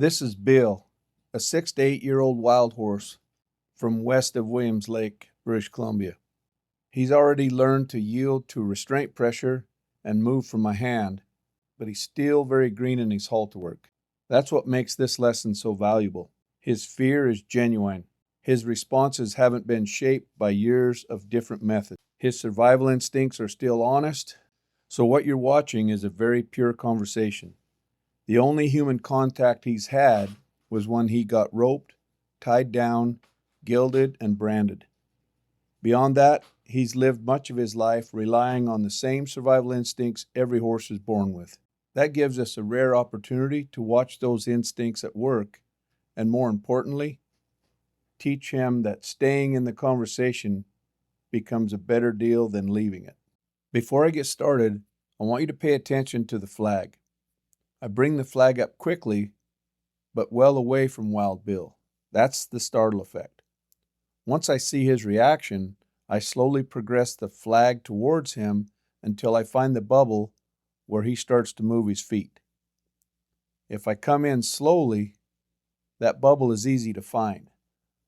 This is Bill, a 6 to 8 year old wild horse from west of Williams Lake, British Columbia. He's already learned to yield to restraint pressure and move from my hand, but he's still very green in his halter work. That's what makes this lesson so valuable. His fear is genuine. His responses haven't been shaped by years of different methods. His survival instincts are still honest, so what you're watching is a very pure conversation. The only human contact he's had was when he got roped, tied down, gilded, and branded. Beyond that, he's lived much of his life relying on the same survival instincts every horse is born with. That gives us a rare opportunity to watch those instincts at work, and more importantly, teach him that staying in the conversation becomes a better deal than leaving it. Before I get started, I want you to pay attention to the flag. I bring the flag up quickly, but well away from Wild Bill. That's the startle effect. Once I see his reaction, I slowly progress the flag towards him until I find the bubble where he starts to move his feet. If I come in slowly, that bubble is easy to find.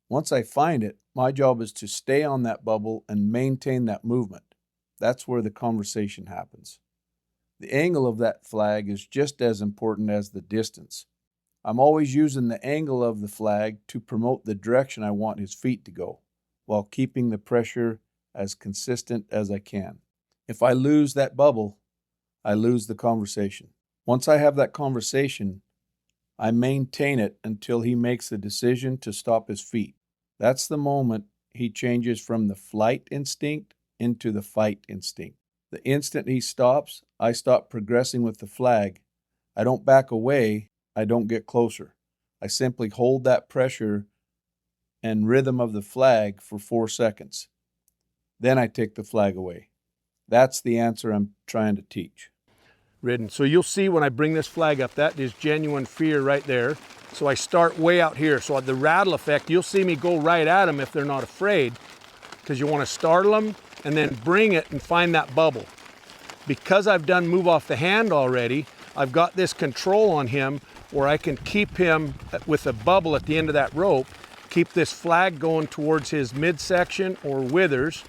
Once I find it, my job is to stay on that bubble and maintain that movement. That's where the conversation happens. The angle of that flag is just as important as the distance. I'm always using the angle of the flag to promote the direction I want his feet to go, while keeping the pressure as consistent as I can. If I lose that bubble, I lose the conversation. Once I have that conversation, I maintain it until he makes the decision to stop his feet. That's the moment he changes from the flight instinct into the fight instinct. The instant he stops, I stop progressing with the flag. I don't back away, I don't get closer. I simply hold that pressure and rhythm of the flag for 4 seconds. Then I take the flag away. That's the answer I'm trying to teach. Ridden. So you'll see when I bring this flag up, that is genuine fear right there. So I start way out here. So the rattle effect, you'll see me go right at them if they're not afraid, because you want to startle them and then bring it and find that bubble. Because I've done move off the hand already, I've got this control on him where I can keep him with a bubble at the end of that rope, keep this flag going towards his midsection or withers.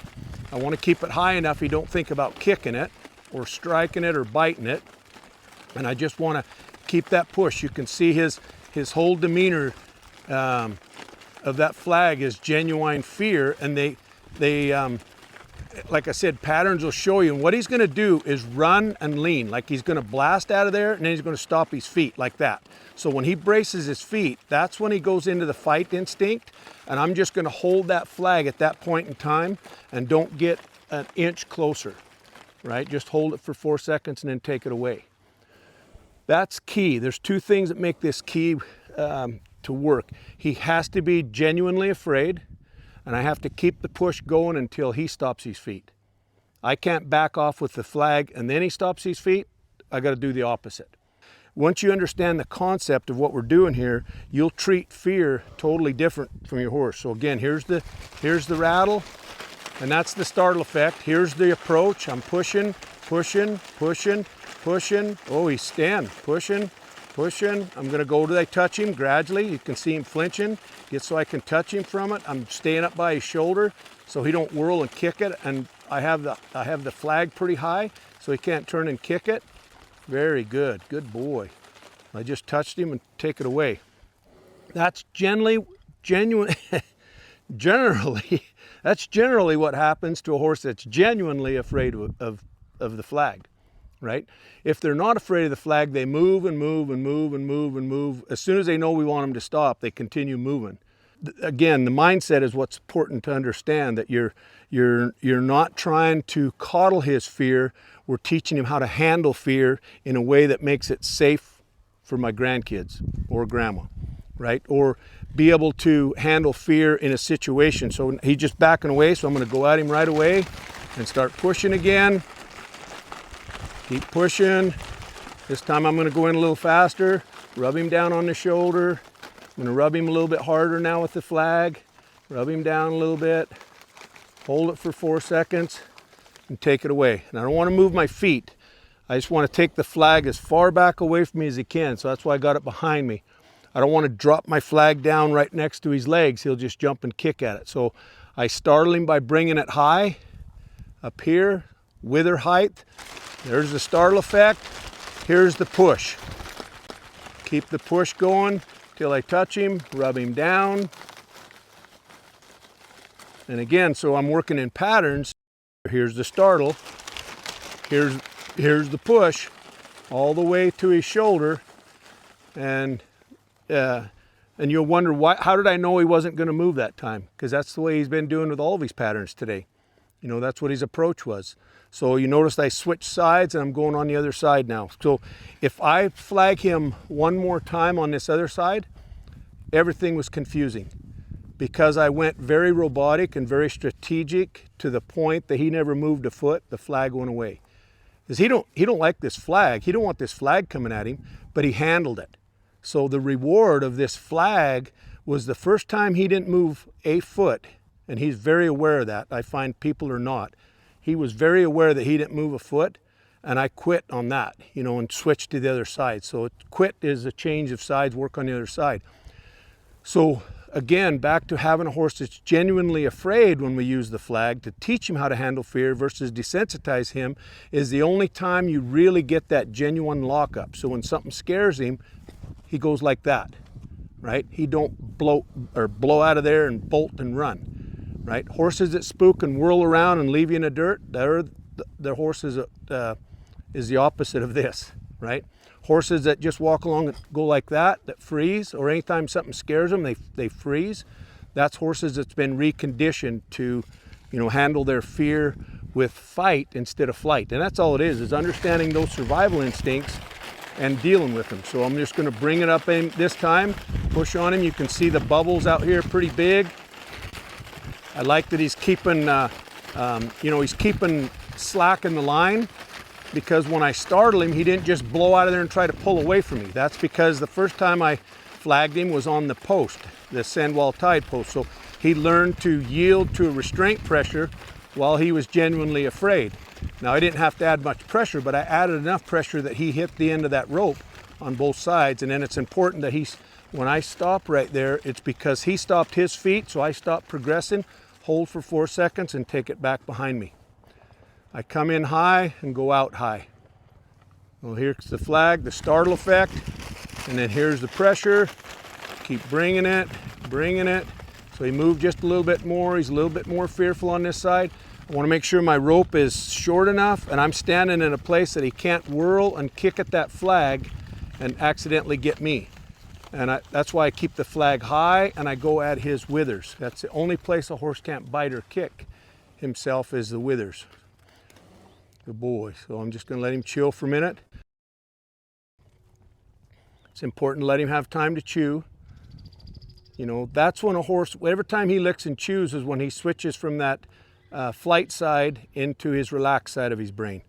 I want to keep it high enough he don't think about kicking it or striking it or biting it. And I just want to keep that push. You can see his whole demeanor of that flag is genuine fear, and they like I said, patterns will show you. And what he's going to do is run and lean, like he's going to blast out of there, and then he's going to stop his feet like that. So when he braces his feet, that's when he goes into the fight instinct, and I'm just going to hold that flag at that point in time and don't get an inch closer, right? Just hold it for 4 seconds and then take it away. That's key. There's 2 things that make this key to work. He has to be genuinely afraid, and I have to keep the push going until he stops his feet. I can't back off with the flag and then he stops his feet. I got to do the opposite. Once you understand the concept of what we're doing here, you'll treat fear totally different from your horse. So again, here's the rattle, and that's the startle effect. Here's the approach. I'm pushing, pushing, pushing, pushing. Oh, he's standing, pushing, pushing. I'm going to go till I touch him gradually. You can see him flinching, just so I can touch him from it. I'm staying up by his shoulder so he don't whirl and kick it. And I have the flag pretty high so he can't turn and kick it. Very good, good boy. I just touched him and take it away. That's generally what happens to a horse that's genuinely afraid of the flag. Right? If they're not afraid of the flag, they move and move and move and move and move. As soon as they know we want them to stop, they continue moving. Again, the mindset is what's important to understand, that you're not trying to coddle his fear. We're teaching him how to handle fear in a way that makes it safe for my grandkids or grandma, right? Or be able to handle fear in a situation. So he's just backing away, so I'm going to go at him right away and start pushing again. Keep pushing. This time I'm going to go in a little faster, rub him down on the shoulder. I'm going to rub him a little bit harder now with the flag. Rub him down a little bit. Hold it for 4 seconds and take it away. And I don't want to move my feet. I just want to take the flag as far back away from me as he can. So that's why I got it behind me. I don't want to drop my flag down right next to his legs. He'll just jump and kick at it. So I startle him by bringing it high up here, wither height. There's the startle effect. Here's the push. Keep the push going till I touch him, rub him down. And again, so I'm working in patterns. Here's the startle. Here's the push all the way to his shoulder. And you'll wonder, how did I know he wasn't going to move that time? Because that's the way he's been doing with all of his patterns today. You know, that's what his approach was. So you notice I switched sides and I'm going on the other side now. So if I flag him one more time on this other side, everything was confusing because I went very robotic and very strategic to the point that he never moved a foot, the flag went away. Because he don't like this flag. He don't want this flag coming at him, but he handled it. So the reward of this flag was the first time he didn't move a foot, and he's very aware of that. I find people are not. He was very aware that he didn't move a foot, and I quit on that, you know, and switched to the other side. So quit is a change of sides, work on the other side. So again, back to having a horse that's genuinely afraid when we use the flag to teach him how to handle fear versus desensitize him is the only time you really get that genuine lockup. So when something scares him, he goes like that, right? He don't blow out of there and bolt and run, right? Horses that spook and whirl around and leave you in the dirt, their horses is the opposite of this, right? Horses that just walk along and go like that freeze, or anytime something scares them, they freeze. That's horses that's been reconditioned to, you know, handle their fear with fight instead of flight. And that's all it is understanding those survival instincts and dealing with them. So I'm just gonna bring it up in this time, push on him. You can see the bubbles out here pretty big. I like that he's keeping, he's keeping slack in the line, because when I startled him, he didn't just blow out of there and try to pull away from me. That's because the first time I flagged him was on the post, the Sandwall Tide post. So he learned to yield to a restraint pressure while he was genuinely afraid. Now I didn't have to add much pressure, but I added enough pressure that he hit the end of that rope on both sides. And then it's important that when I stop right there, it's because he stopped his feet, so I stopped progressing, hold for 4 seconds and take it back behind me. I come in high and go out high. Well, here's the flag, the startle effect, and then here's the pressure. Keep bringing it. So he moved just a little bit more. He's a little bit more fearful on this side. I want to make sure my rope is short enough and I'm standing in a place that he can't whirl and kick at that flag and accidentally get me. And that's why I keep the flag high and I go at his withers. That's the only place a horse can't bite or kick himself is the withers. Good boy. So I'm just going to let him chill for a minute. It's important to let him have time to chew. You know, that's when a horse, every time he licks and chews is when he switches from that flight side into his relaxed side of his brain.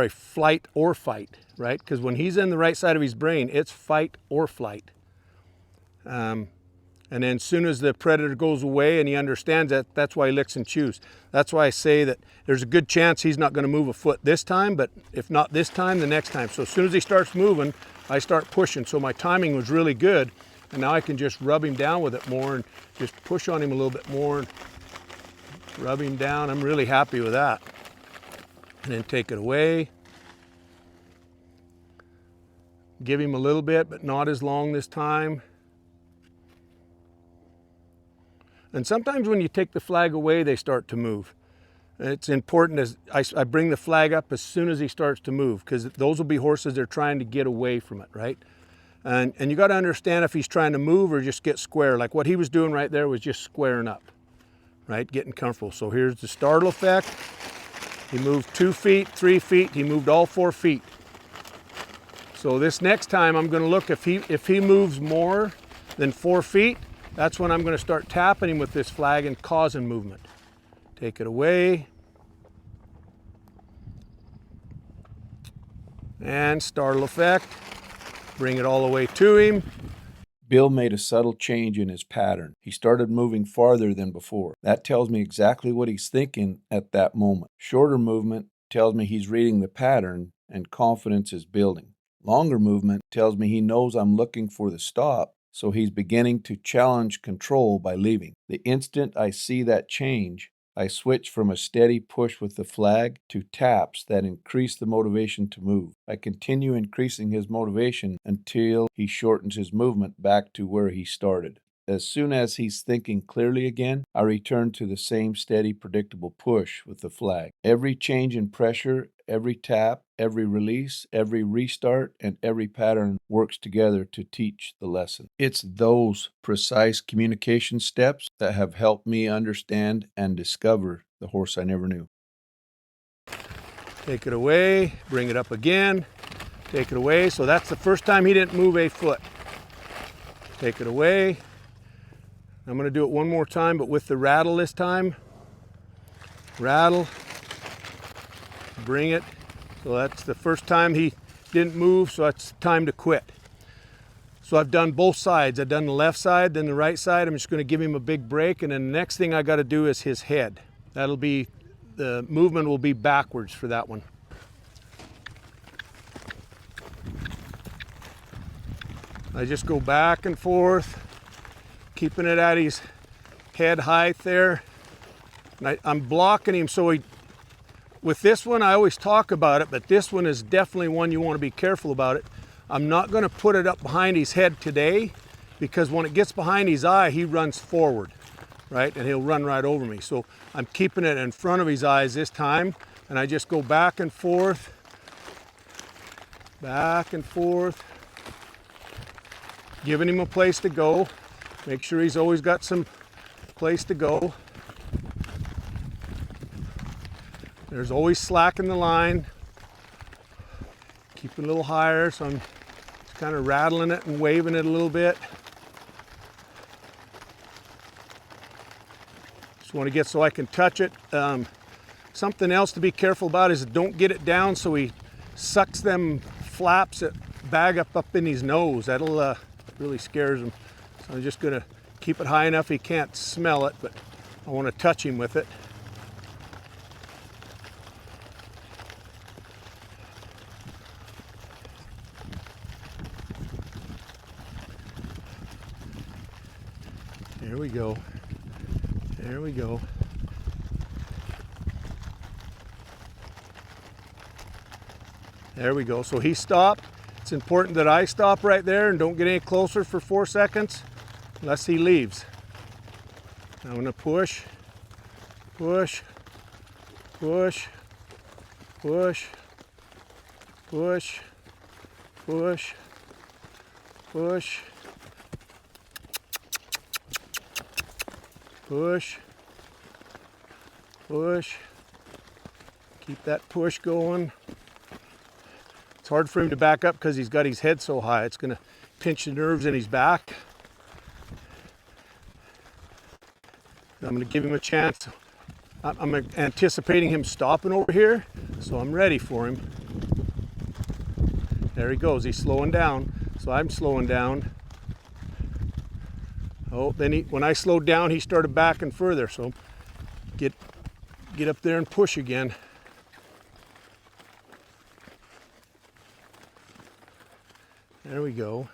Flight or fight, right? Because when he's in the right side of his brain, it's fight or flight. And then as soon as the predator goes away and he understands that, that's why he licks and chews. That's why I say that there's a good chance he's not going to move a foot this time, but if not this time, the next time. So as soon as he starts moving, I start pushing. So my timing was really good. And now I can just rub him down with it more and just push on him a little bit more and rub him down. I'm really happy with that. And then take it away. Give him a little bit, but not as long this time. And sometimes when you take the flag away, they start to move. It's important as I bring the flag up as soon as he starts to move, because those will be horses that are trying to get away from it, right? And you got to understand if he's trying to move or just get square. Like what he was doing right there was just squaring up, right? Getting comfortable. So here's the startle effect. He moved 2 feet, 3 feet. He moved all 4 feet. So this next time I'm going to look if he moves more than 4 feet. That's when I'm going to start tapping him with this flag and causing movement. Take it away. And startle effect. Bring it all the way to him. Bill made a subtle change in his pattern. He started moving farther than before. That tells me exactly what he's thinking at that moment. Shorter movement tells me he's reading the pattern and confidence is building. Longer movement tells me he knows I'm looking for the stop, so he's beginning to challenge control by leaving. The instant I see that change, I switch from a steady push with the flag to taps that increase the motivation to move. I continue increasing his motivation until he shortens his movement back to where he started. As soon as he's thinking clearly again, I return to the same steady, predictable push with the flag. Every change in pressure, every tap, every release, every restart, and every pattern works together to teach the lesson. It's those precise communication steps that have helped me understand and discover the horse I never knew. Take it away, bring it up again, take it away. So that's the first time he didn't move a foot. Take it away. I'm going to do it one more time, but with the rattle this time. Rattle, bring it. So that's the first time he didn't move, so that's time to quit. So I've done both sides. I've done the left side, then the right side. I'm just going to give him a big break, and then the next thing I got to do is his head. That'll be, the movement will be backwards for that one. I just go back and forth, keeping it at his head height there. And I'm blocking him so he, with this one I always talk about it, but this one is definitely one you want to be careful about it. I'm not going to put it up behind his head today, because when it gets behind his eye, he runs forward, right? And he'll run right over me. So I'm keeping it in front of his eyes this time, and I just go back and forth, giving him a place to go. Make sure he's always got some place to go. There's always slack in the line. Keep it a little higher, so I'm just kind of rattling it and waving it a little bit. Just want to get so I can touch it. Something else to be careful about is don't get it down so he sucks them flaps that bag up in his nose. That'll really scares him. So I'm just gonna keep it high enough he can't smell it, but I want to touch him with it. There we go. There we go. There we go. So he stopped. It's important that I stop right there and don't get any closer for 4 seconds unless he leaves. I'm going to push, push, push, push, push, push, push, push, push. Keep that push going. It's hard for him to back up because he's got his head so high. It's going to pinch the nerves in his back. I'm going to give him a chance. I'm anticipating him stopping over here, so I'm ready for him. There he goes. He's slowing down, so I'm slowing down. Oh, then when I slowed down, he started backing further, so get up there and push again. There we go.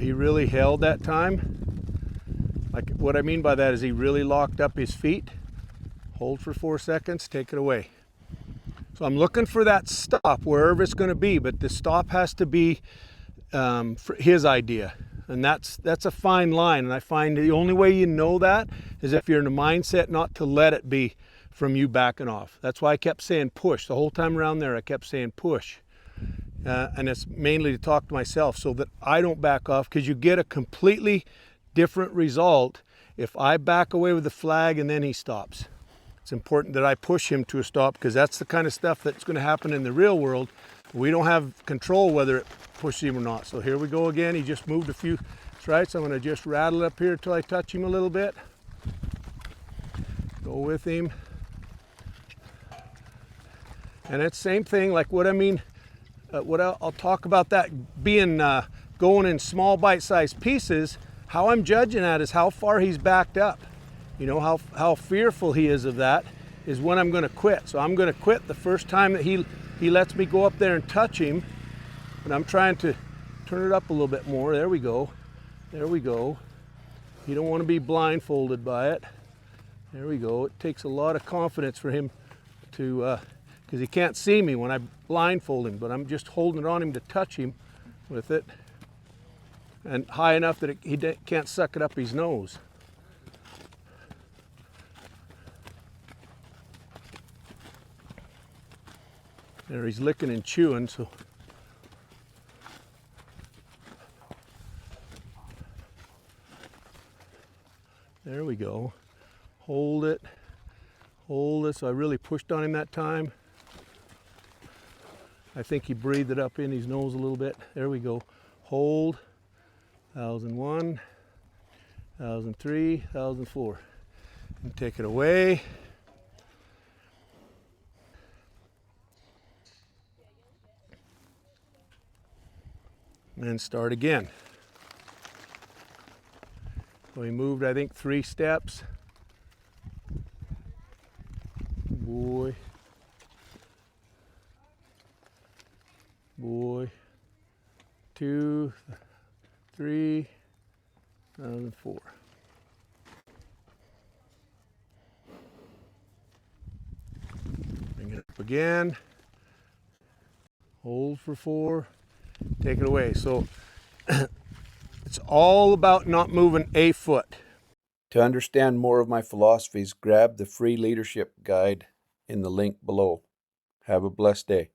He really held that time. Like, what I mean by that is he really locked up his feet. Hold for 4 seconds, take it away. So I'm looking for that stop wherever it's going to be, but the stop has to be for his idea, and that's a fine line. And I find the only way you know that is if you're in a mindset not to let it be from you backing off. That's why I kept saying push the whole time around there. I kept saying push. And it's mainly to talk to myself so that I don't back off, because you get a completely different result if I back away with the flag and then he stops. It's important that I push him to a stop, because that's the kind of stuff that's going to happen in the real world We don't have control whether it pushes him or not. So here we go again. He just moved a few strides. I'm going to just rattle it up here until I touch him a little bit. Go with him. And it's same thing, like what I mean, what I'll talk about that being going in small bite-sized pieces. How I'm judging that is how far he's backed up. You know, how fearful he is of that is when I'm going to quit. So I'm going to quit the first time that he lets me go up there and touch him. And I'm trying to turn it up a little bit more. There we go. There we go. You don't want to be blindfolded by it. There we go. It takes a lot of confidence for him to, because he can't see me when I blindfold him, but I'm just holding it on him to touch him with it. And high enough that he can't suck it up his nose. There, he's licking and chewing, so. There we go. Hold it. Hold it. So I really pushed on him that time. I think he breathed it up in his nose a little bit. There we go. Hold. 1001, 1003, 1004. And take it away. And start again. So we moved, I think, 3 steps. Boy. Boy. 2, 3, 1004. Bring it up again. Hold for 4. Take it away. So it's all about not moving a foot. To understand more of my philosophies, grab the free leadership guide in the link below. Have a blessed day.